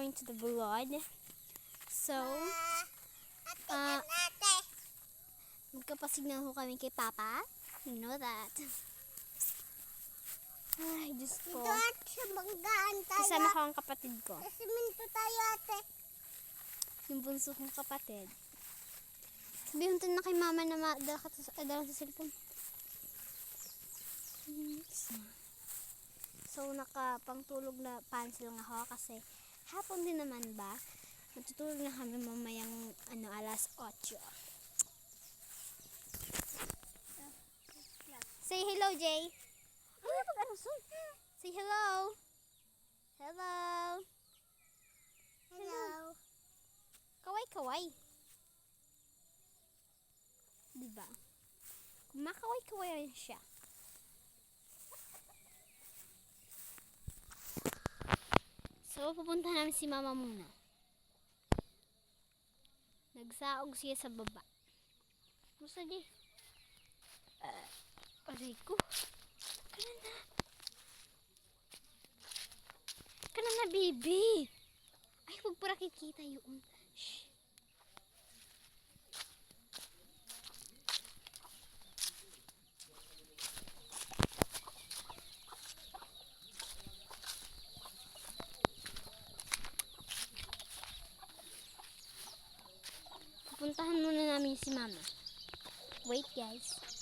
going to the blood. So, magkapasignal ho kami kay Papa. You know that. Ay, Diyos ko. Kasama ko ang kapatid ko. Siminto tayo, ate. Yung bunso kong kapatid. Sabihin to na kay mama na dala sa cellphone. So, nakapangtulog na pencil nga ho kasi hapon din naman ba? Matutulog na kami mamayang alas 8. Say hello, Jay. Say hello. Hello. Hello. Kaway-kaway. Diba? Kumakaway-kaway rin siya. So, pupunta namin si mama muna. Nagsaog siya sa baba. Gusto di? Aray ko. Kana na, baby. Ay, huwag para kikita yun. Shh. Pupuntahan muna namin si mama. Wait, guys.